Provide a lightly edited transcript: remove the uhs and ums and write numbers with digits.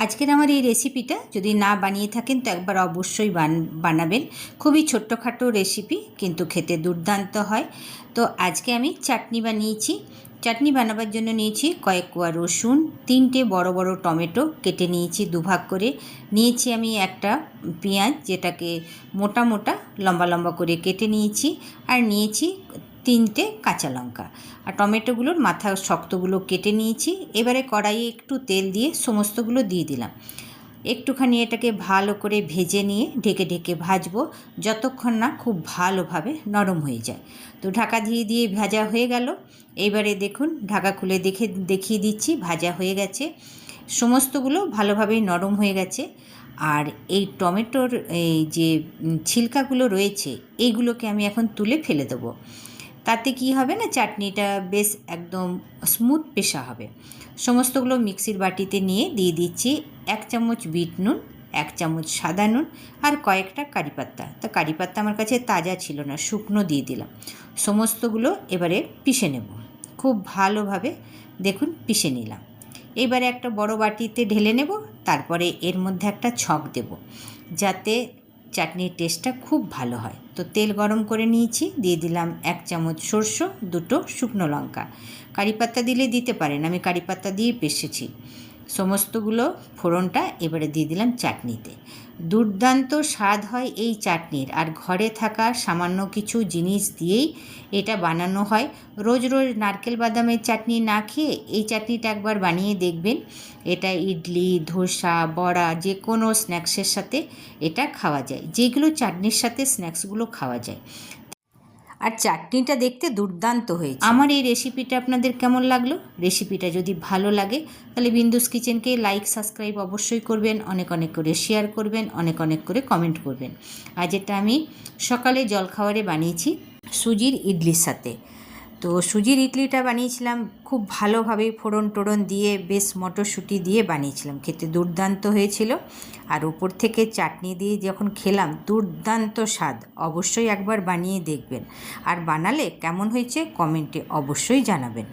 আজকের আমার এই রেসিপিটা যদি না বানিয়ে থাকেন তো একবার অবশ্যই বানাবেন। খুবই ছোট্টখাটো রেসিপি কিন্তু খেতে দুর্দান্ত হয়। তো আজকে আমি চাটনি বানিয়েছি। চাটনি বানাবার জন্য নিয়েছি কয়েক কোয়া রসুন, 3টে বড় বড় টমেটো কেটে নিয়েছি দুভাগ করে, নিয়েছি আমি একটা পেঁয়াজ যেটাকে মোটা মোটা লম্বা লম্বা করে কেটে নিয়েছি, আর নিয়েছি 3টে কাঁচা লঙ্কা, আর টমেটোগুলোর মাথা শক্তগুলো কেটে নিয়েছি। এবারে কড়াইয়ে একটু তেল দিয়ে সমস্তগুলো দিয়ে দিলাম। একটুখানি এটাকে ভালো করে ভেজে নিয়ে ঢেকে ঢেকে ভাজবো যতক্ষণ না খুব ভালোভাবে নরম হয়ে যায়। তো ঢাকা দিয়ে দিয়ে ভাজা হয়ে গেল। এইবারে দেখুন ঢাকা খুলে দেখিয়ে দিচ্ছি, ভাজা হয়ে গেছে, সমস্তগুলো ভালোভাবেই নরম হয়ে গেছে। আর এই টমেটোর এই যে ছিলকাগুলো রয়েছে এইগুলোকে আমি এখন তুলে ফেলে দেবো। তাতে কি হবে না, চাটনিটা বেশ একদম স্মুথ পেশা হবে। সমস্তগুলো মিক্সির বাটিতে নিয়ে দিয়ে দিচ্ছি 1 চামচ বিট নুন, 1 চামচ সাদা নুন, আর কয়েকটা কারি পাতা। তো কারি পাতা আমার কাছে তাজা ছিল না, শুকনো দিয়ে দিলাম। সমস্তগুলো এবারে পিষে নেব, খুব ভালোভাবে দেখুন পিষে নিলাম। এবারে একটা বড় বাটিতে ঢেলে নেব, তারপরে এর মধ্যে একটা ছক দেব যাতে চাটনির টেস্টটা খুব ভালো হয়। তো তেল গরম করে নিয়েছি, দিয়ে দিলাম 1 চামচ সরষে, 2টো শুকনো লঙ্কা। কারি পাতা দিলে দিতে পারেন, আমি কারি পাতা দিয়ে পেষেছি। সমস্তগুলো ফোড়নটা এবারে দিয়ে দিলাম চাটনিতে। দুর্দান্ত স্বাদ হয় এই চাটনির, আর ঘরে থাকা সামান্য কিছু জিনিস দিয়েই এটা বানানো হয়। রোজ রোজ নারকেল বাদামের চাটনি না খেয়ে এই চাটনিটা একবার বানিয়ে দেখবেন। এটা ইডলি, ধোসা, বড়া যে কোনো স্ন্যাক্সের সাথে এটা খাওয়া যায়, যেগুলো চাটনির সাথে স্ন্যাক্সগুলো খাওয়া যায়। আর চাটনিটা দেখতে দুর্দান্ত হয়েছে। আমার এই রেসিপিটা আপনাদের কেমন লাগলো? রেসিপিটা যদি ভালো লাগে তাহলে বিন্দুস কিচেনকে লাইক সাবস্ক্রাইব অবশ্যই করবেন, অনেক অনেক করে শেয়ার করবেন, অনেক অনেক করে কমেন্ট করবেন। আর যেটা আমি সকালে জলখাবারে বানিয়েছি সুজির ইডলির সাথে। তো সুজির ইডলিটা বানিয়েছিলাম খুব ভালোভাবে ফোড়ন টোড়ন দিয়ে, বেশ মটরশুঁটি দিয়ে বানিয়েছিলাম, খেতে দুর্দান্ত হয়েছিল। আর উপর থেকে চাটনি দিয়ে যখন খেলাম দুর্দান্ত স্বাদ। অবশ্যই একবার বানিয়ে দেখবেন, আর বানালে কেমন হয়েছে কমেন্টে অবশ্যই জানাবেন।